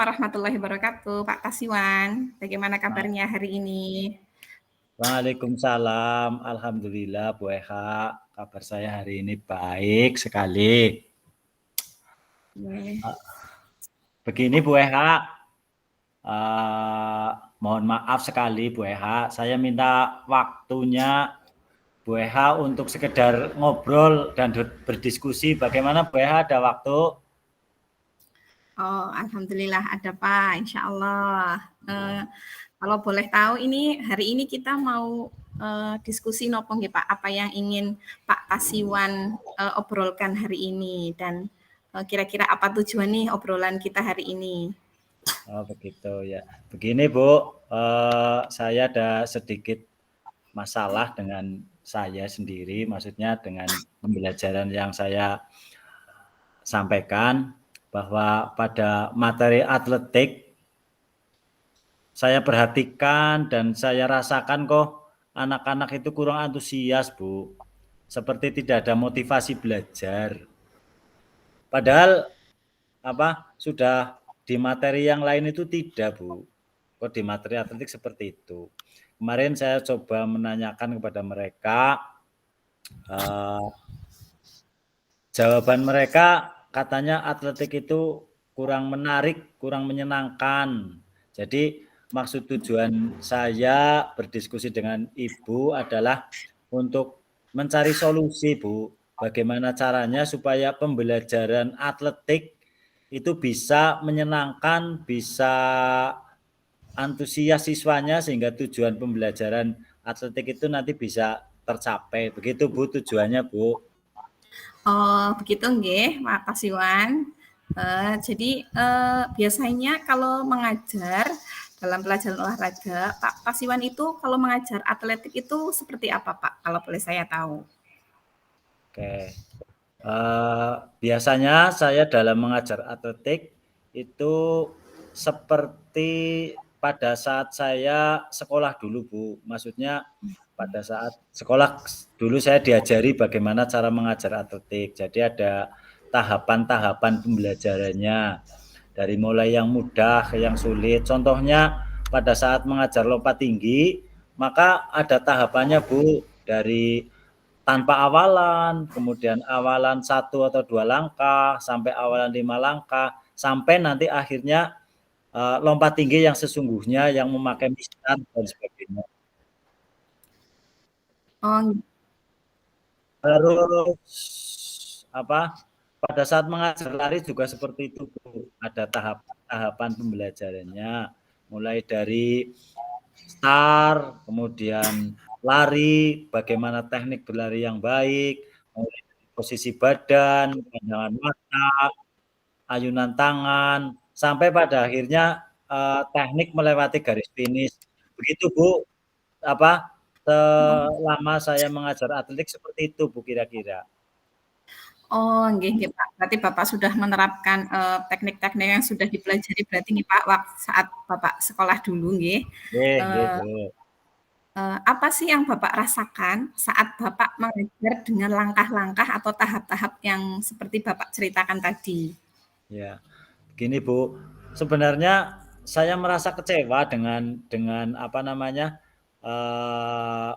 warahmatullahi wabarakatuh, Pak Kasiwan. Bagaimana Wa kabarnya hari ini? Waalaikumsalam, alhamdulillah Bu Eha, kabar saya hari ini baik sekali. Boleh. Begini Bu Eha, mohon maaf sekali Bu Eha, saya minta waktunya Bu Eha untuk sekedar ngobrol dan berdiskusi. Bagaimana Bu Eha, ada waktu? Oh, alhamdulillah ada Pak, insya Allah. Kalau boleh tahu ini hari ini kita mau diskusi nopo nggih Pak, apa yang ingin Pak Kasiwan obrolkan hari ini dan kira-kira apa tujuan nih obrolan kita hari ini? Oh begitu ya. Begini Bu, saya ada sedikit masalah dengan saya sendiri, maksudnya dengan pembelajaran yang saya sampaikan bahwa pada materi atletik saya perhatikan dan saya rasakan kok anak-anak itu kurang antusias, Bu. Seperti tidak ada motivasi belajar. Padahal sudah di materi yang lain itu tidak, Bu. Kok di materi atletik seperti itu. Kemarin saya coba menanyakan kepada mereka, jawaban mereka katanya atletik itu kurang menarik, kurang menyenangkan. Jadi maksud tujuan saya berdiskusi dengan Ibu adalah untuk mencari solusi, Bu. Bagaimana caranya supaya pembelajaran atletik itu bisa menyenangkan, bisa antusias siswanya sehingga tujuan pembelajaran atletik itu nanti bisa tercapai. Begitu Bu tujuannya, Bu. Oh, begitu nggih, Pak Kasiwan. Jadi biasanya kalau mengajar dalam pelajaran olahraga, Pak Kasiwan itu kalau mengajar atletik itu seperti apa, Pak? Kalau boleh saya tahu. Oke. Biasanya saya dalam mengajar atletik itu seperti pada saat saya sekolah dulu, Bu. Maksudnya pada saat sekolah dulu saya diajari bagaimana cara mengajar atletik. Jadi ada tahapan-tahapan pembelajarannya. Dari mulai yang mudah ke yang sulit. Contohnya pada saat mengajar lompat tinggi, maka ada tahapannya, Bu. Dari tanpa awalan, kemudian awalan 1 atau 2 langkah, sampai awalan 5 langkah, sampai nanti akhirnya lompat tinggi yang sesungguhnya yang memakai mistar dan sebagainya. Oh, Terus pada saat mengajar lari juga seperti itu, Bu. Ada tahapan pembelajarannya, mulai dari start, kemudian lari, bagaimana teknik berlari yang baik, mulai dari posisi badan, pandangan mata, ayunan tangan, sampai pada akhirnya teknik melewati garis finish. Begitu, Bu. Selama saya mengajar atletik seperti itu, Bu, kira-kira. oh, nggih, nggih, Pak. Berarti Bapak sudah menerapkan teknik-teknik yang sudah dipelajari berarti nih Pak saat Bapak sekolah dulu nggih. Nggih, nggih, Eh, Bu. Apa sih yang Bapak rasakan saat Bapak mengajar dengan langkah-langkah atau tahap-tahap yang seperti Bapak ceritakan tadi? Ya, begini, Bu. Sebenarnya saya merasa kecewa dengan eee,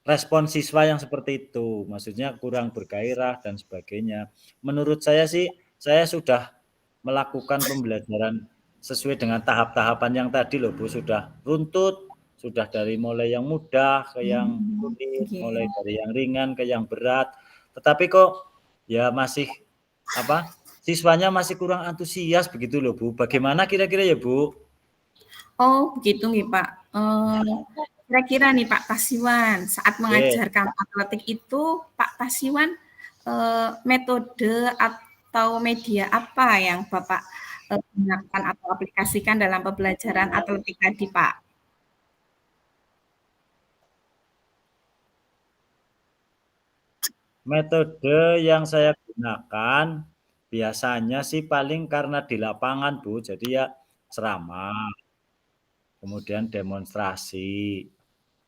respon siswa yang seperti itu. Maksudnya kurang bergairah dan sebagainya. Menurut saya sih, saya sudah melakukan pembelajaran sesuai dengan tahap-tahapan yang tadi loh, Bu. Sudah runtut, sudah dari mulai yang mudah ke yang sulit, mulai Nggih. dari yang ringan ke yang berat. Tetapi kok ya masih siswanya masih kurang antusias begitu loh, Bu. Bagaimana kira-kira ya, Bu? Oh, begitu nggih, Pak. Kira-kira nih Pak Kasiwan, saat Oke. mengajarkan atletik itu Pak Kasiwan, metode atau media apa yang Bapak gunakan atau aplikasikan dalam pembelajaran atletik tadi, Pak? Metode yang saya gunakan biasanya sih paling karena di lapangan, Bu. Jadi ya ceramah, kemudian demonstrasi,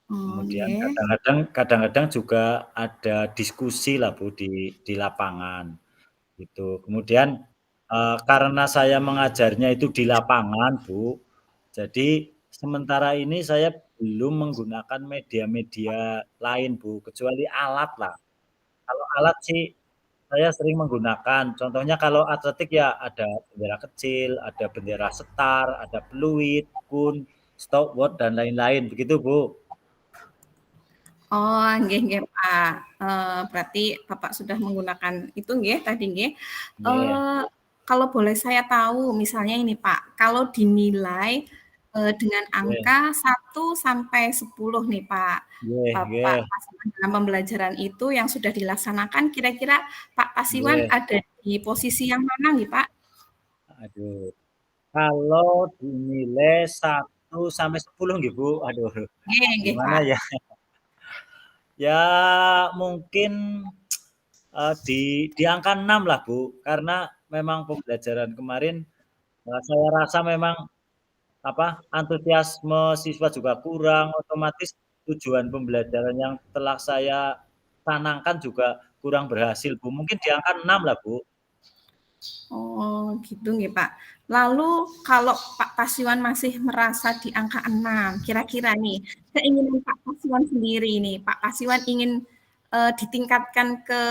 Oh, kemudian nggih. kadang-kadang juga ada diskusi lah, Bu, di lapangan gitu. Kemudian karena saya mengajarnya itu di lapangan, Bu. Jadi sementara ini saya belum menggunakan media-media lain, Bu, kecuali alat lah. Kalau alat sih saya sering menggunakan. Contohnya kalau atletik ya ada bendera kecil, ada bendera setar, ada peluit, kun, stopwatch dan lain-lain. Begitu, Bu. Oh, nggih nggih, Pak. Berarti Bapak sudah menggunakan itu nggih tadi nggih. Nggih, Kalau boleh saya tahu misalnya ini, Pak, kalau dinilai, dengan nggih, angka 1 sampai 10 nih, Pak, nggih, Bapak nggih, pastikan dalam pembelajaran itu yang sudah dilaksanakan kira-kira Pak Pasiwan nggih. ada di posisi yang mana nih, Pak? Aduh, kalau dinilai 1 sampai 10 nggih, Bu. Aduh, Nggih nggih, gimana Pak. ya? Ya mungkin, di angka 6 lah, Bu, karena memang pembelajaran kemarin, saya rasa memang, antusiasme siswa juga kurang, otomatis tujuan pembelajaran yang telah saya canangkan juga kurang berhasil, Bu. Mungkin di angka 6 lah, Bu. Oh, gitu nggih, Pak. Lalu kalau Pak Pasiwan masih merasa di angka 6, kira-kira nih, keinginan Pak Pasiwan sendiri nih, Pak Pasiwan ingin, ditingkatkan ke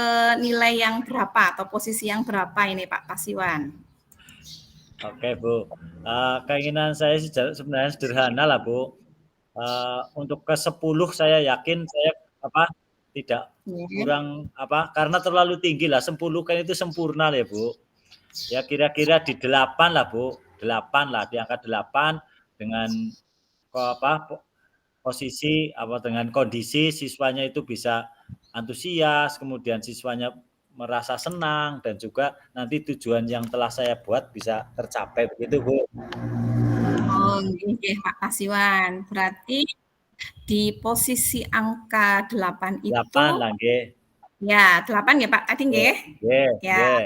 nilai yang berapa atau posisi yang berapa ini Pak Pasiwan? Oke, Bu, keinginan saya sih sebenarnya sederhana lah, Bu. Untuk ke-10 saya yakin saya, tidak Iya. kurang, karena terlalu tinggi lah, 10 kan itu sempurna ya, Bu. Ya kira-kira di 8 lah, Bu, 8 lah, di angka 8 dengan posisi dengan kondisi siswanya itu bisa antusias, kemudian siswanya merasa senang dan juga nanti tujuan yang telah saya buat bisa tercapai, begitu, Bu. Oh, nggih nggih, Pak Pasiwan. Berarti di posisi angka 8 itu 8 lah nggih. ya 8 ya, Pak, tadi Nggih, nggih? nggih, Ya. nggih.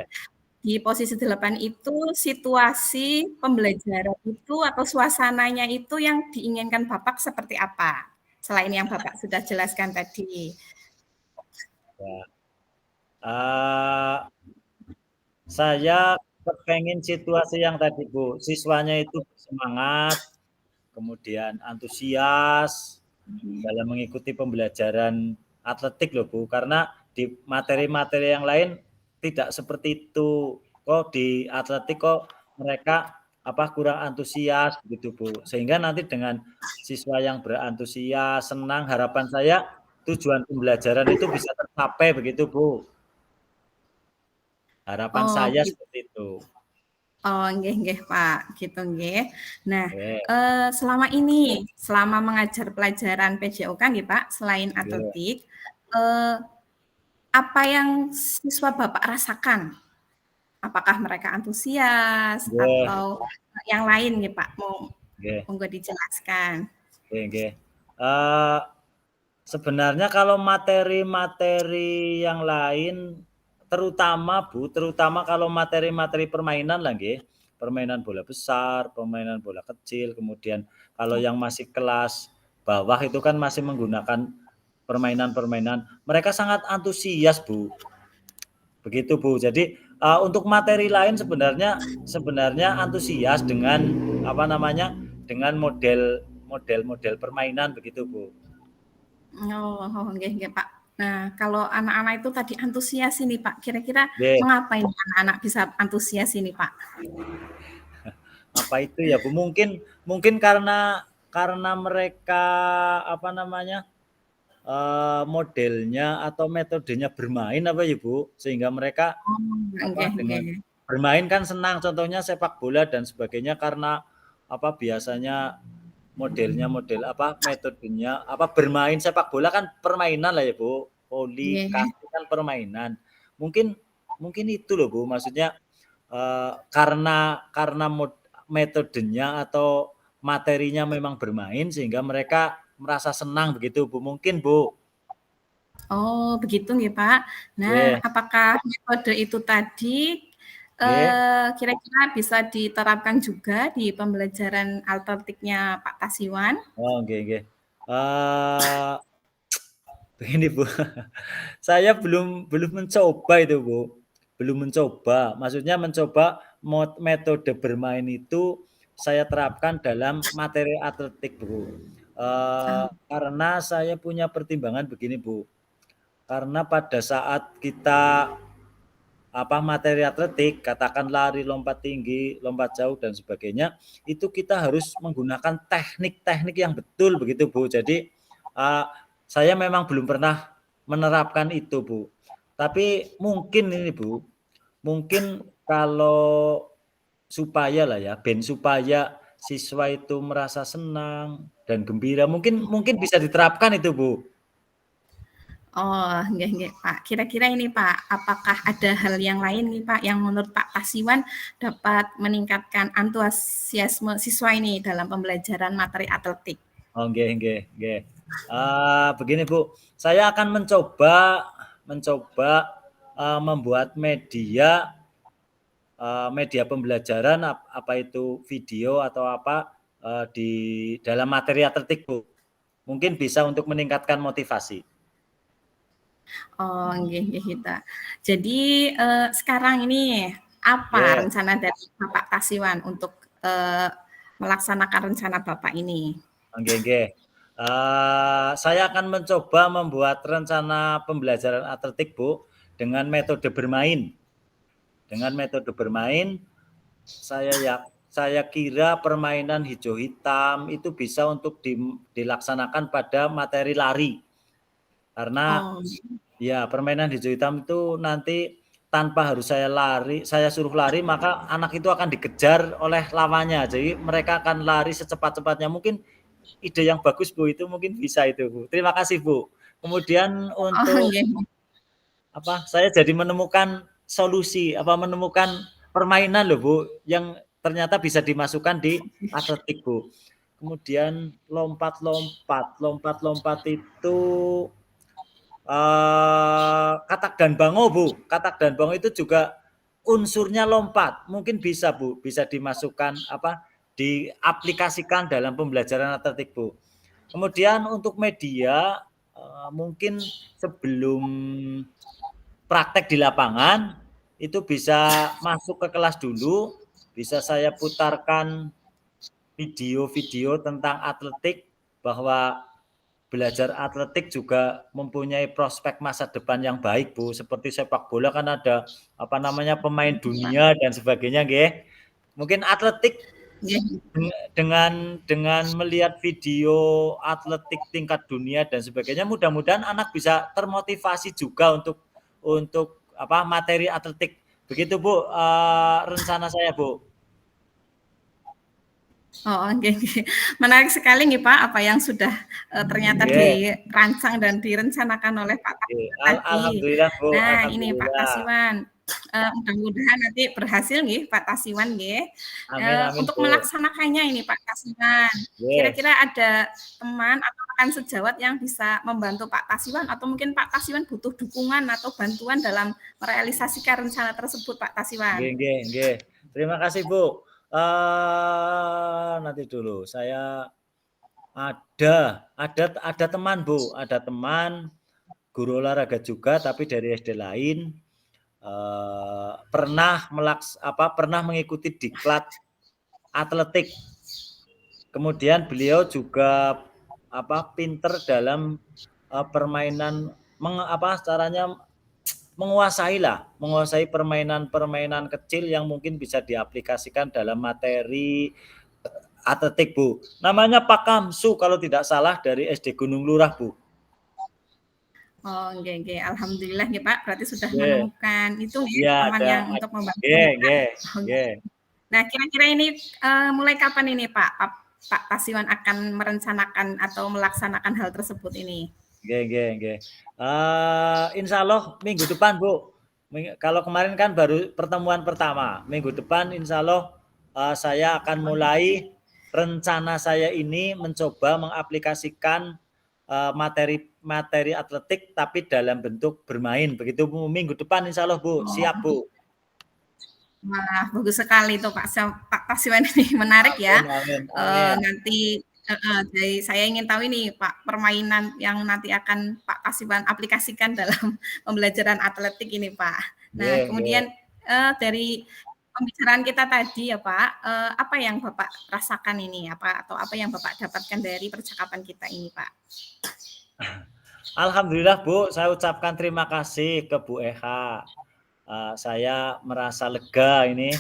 Di posisi 8 itu situasi pembelajaran itu atau suasananya itu yang diinginkan Bapak seperti apa? Selain yang Bapak sudah jelaskan tadi. Ya, eee, saya kepengen situasi yang tadi, Bu, siswanya itu bersemangat, kemudian antusias dalam mengikuti pembelajaran atletik loh, Bu, karena di materi-materi yang lain tidak seperti itu. Kok di atletik kok mereka kurang antusias begitu, Bu. Sehingga nanti dengan siswa yang berantusias, senang, harapan saya tujuan pembelajaran itu bisa tercapai begitu, Bu. Harapan Oh, saya gitu. seperti itu. Oh, nggih nggih, Pak, gitu nggih. Nah, Oke, selama mengajar pelajaran PJOK nggih, Pak, selain oke, atletik, eee, apa yang siswa Bapak rasakan? Apakah mereka antusias oke, atau yang lain nih, Pak? oke, Monggo dijelaskan. oke, oke. Sebenarnya kalau materi-materi yang lain, terutama kalau materi-materi permainan lah nggih, permainan bola besar, permainan bola kecil, kemudian kalau yang masih kelas bawah itu kan masih menggunakan permainan-permainan, mereka sangat antusias, Bu, begitu, Bu. Jadi, untuk materi lain sebenarnya antusias dengan, dengan model permainan begitu, Bu. Oh, nggih nggih, Pak. Nah, kalau anak-anak itu tadi antusias ini, Pak, kira-kira Nggih. mengapa ini anak-anak bisa antusias ini, Pak? Apa itu ya, Bu, mungkin mungkin karena mereka, apa namanya, modelnya atau metodenya bermain apa ya, Bu, sehingga mereka, Oh, nggih dengan nggih. bermain kan senang, contohnya sepak bola dan sebagainya karena, biasanya modelnya metodenya, bermain sepak bola kan permainan lah ya, Bu, voli, Nggih. kasti kan permainan. Mungkin mungkin itu loh, Bu, maksudnya, karena metodenya atau materinya memang bermain sehingga mereka merasa senang begitu, Bu, mungkin, Bu. Oh, begitu nggih, Pak. Nah, Nggih, apakah metode itu tadi, nggih. kira-kira bisa diterapkan juga di pembelajaran atletiknya Pak Tasiwan? Oh, nggih, nggih. Eee, begini, Bu, saya belum belum mencoba itu, Bu, belum mencoba. Maksudnya mencoba metode bermain itu saya terapkan dalam materi atletik, Bu. Karena saya punya pertimbangan begini, Bu. Karena pada saat kita materi atletik, katakan lari, lompat tinggi, lompat jauh dan sebagainya, itu kita harus menggunakan teknik-teknik yang betul begitu, Bu. Jadi saya memang belum pernah menerapkan itu, Bu. Tapi mungkin ini, Bu, mungkin kalau supaya siswa itu merasa senang dan gembira, mungkin bisa diterapkan itu, Bu. Oh, nggih, Pak. Kira-kira ini, Pak, apakah ada hal yang lain nih, Pak, yang menurut Pak Tasiwan dapat meningkatkan antusiasme siswa ini dalam pembelajaran materi atletik? Oh, nggih. Begini, Bu, saya akan mencoba membuat media pembelajaran apa itu video atau apa di dalam materi atletik, Bu. Mungkin bisa untuk meningkatkan motivasi. Oh, nggih kita. Jadi sekarang ini apa rencana dari Bapak Tasiwan untuk melaksanakan rencana Bapak ini? Nggih. Saya akan mencoba membuat rencana pembelajaran atletik, Bu, dengan metode bermain. Dengan metode bermain, saya kira permainan hijau hitam itu bisa untuk dilaksanakan pada materi lari. Karena permainan hijau hitam itu nanti tanpa harus saya suruh lari, maka anak itu akan dikejar oleh lawannya. Jadi mereka akan lari secepat-cepatnya. Mungkin ide yang bagus, Bu, itu mungkin bisa itu, Bu. Terima kasih, Bu. Kemudian untuk saya jadi menemukan solusi, menemukan permainan loh, Bu, yang ternyata bisa dimasukkan di atletik, Bu. Kemudian lompat itu katak dan bango, Bu. Katak dan bango itu juga unsurnya lompat. Mungkin bisa, Bu, bisa dimasukkan diaplikasikan dalam pembelajaran atletik, Bu. Kemudian untuk media mungkin sebelum praktek di lapangan itu bisa masuk ke kelas dulu, bisa saya putarkan video-video tentang atletik, bahwa belajar atletik juga mempunyai prospek masa depan yang baik, Bu. Seperti sepak bola kan ada pemain dunia dan sebagainya, nggih. Mungkin atletik dengan melihat video atletik tingkat dunia dan sebagainya, mudah-mudahan anak bisa termotivasi juga untuk materi atletik. Begitu, Bu, rencana saya, Bu. Oh, oke. Menarik sekali nih, Pak, apa yang sudah ternyata dirancang dan direncanakan oleh Pak Tasiwan tadi. Alhamdulillah, Bu. Nah, ini Pak Tasiwan, mudah-mudahan nanti berhasil nih Pak Tasiwan nggih. Amin, Untuk Bu. melaksanakannya ini Pak Tasiwan, kira-kira ada teman atau rekan sejawat yang bisa membantu Pak Tasiwan, atau mungkin Pak Tasiwan butuh dukungan atau bantuan dalam merealisasikan rencana tersebut, Pak Tasiwan? Nggih. Terima kasih, Bu. Nanti dulu, saya ada teman, Bu, ada teman guru olahraga juga tapi dari SD lain, pernah mengikuti diklat atletik. Kemudian beliau juga pinter dalam permainan, menguasai permainan kecil yang mungkin bisa diaplikasikan dalam materi atletik, Bu. Namanya Pak Kamsu kalau tidak salah, dari SD Gunung Lurah, Bu. Oh, nggih. Alhamdulillah nggih, Pak, berarti sudah menemukan itu teman yang untuk membantu. Nggih. Nah, kira-kira ini mulai kapan ini, Pak Tasiwan akan merencanakan atau melaksanakan hal tersebut ini? Nggih. Insya Allah minggu depan, Bu. Kalau kemarin kan baru pertemuan pertama. Minggu depan insya Allah saya akan mulai rencana saya ini mencoba mengaplikasikan materi atletik tapi dalam bentuk bermain. Begitu, Bu. Minggu depan insya Allah, Bu. Siap, Bu. Wah, bagus sekali itu Pak Tasiwan ini, menarik ya. Amin. Nanti jadi saya ingin tahu ini Pak, permainan yang nanti akan Pak Tasiwan aplikasikan dalam pembelajaran atletik ini, Pak. Nah, kemudian dari pembicaraan kita tadi ya Pak, apa yang Bapak rasakan ini, atau apa yang Bapak dapatkan dari percakapan kita ini, Pak? Alhamdulillah Bu, saya ucapkan terima kasih ke Bu Eha. Saya merasa lega ini,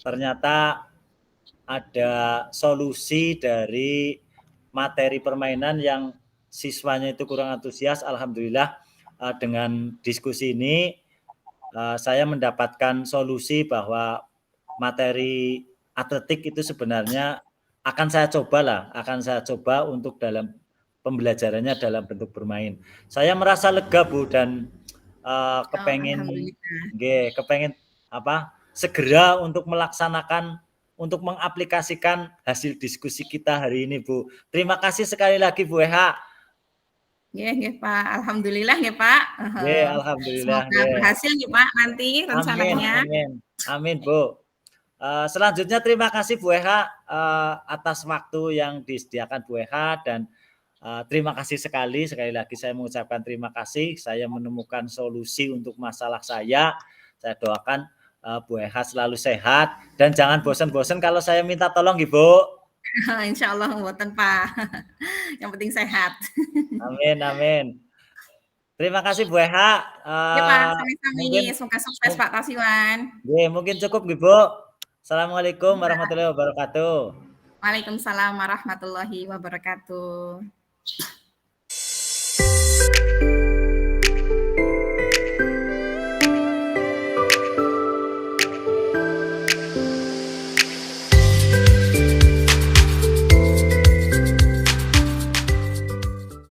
ternyata ada solusi dari materi permainan yang siswanya itu kurang antusias. Alhamdulillah dengan diskusi ini saya mendapatkan solusi bahwa materi atletik itu sebenarnya akan saya coba untuk dalam pembelajarannya dalam bentuk bermain. Saya merasa lega Bu dan Oh, kepengen alhamdulillah. kepengen segera untuk melaksanakan untuk mengaplikasikan hasil diskusi kita hari ini Bu. Terima kasih sekali lagi Bu Eha. Nggih Pak, alhamdulillah ya Pak, Alhamdulillah semoga nggih. berhasil ya Pak nanti Amin rencananya. amin. Amin Bu. Selanjutnya terima kasih Bu Eha atas waktu yang disediakan Bu Eha dan terima kasih sekali lagi saya mengucapkan terima kasih. Saya menemukan solusi untuk masalah saya. Saya doakan Bu Eha selalu sehat dan jangan bosan-bosan kalau saya minta tolong Ibu. Insya Allah mboten Pak, yang penting sehat. Amin amin. Terima kasih Bu Eha. Ya Pak, sami-sami, Mungkin semoga sukses Pak Tasiwan. mungkin cukup Bu. Assalamualaikum warahmatullahi wabarakatuh. Waalaikumsalam warahmatullahi wabarakatuh.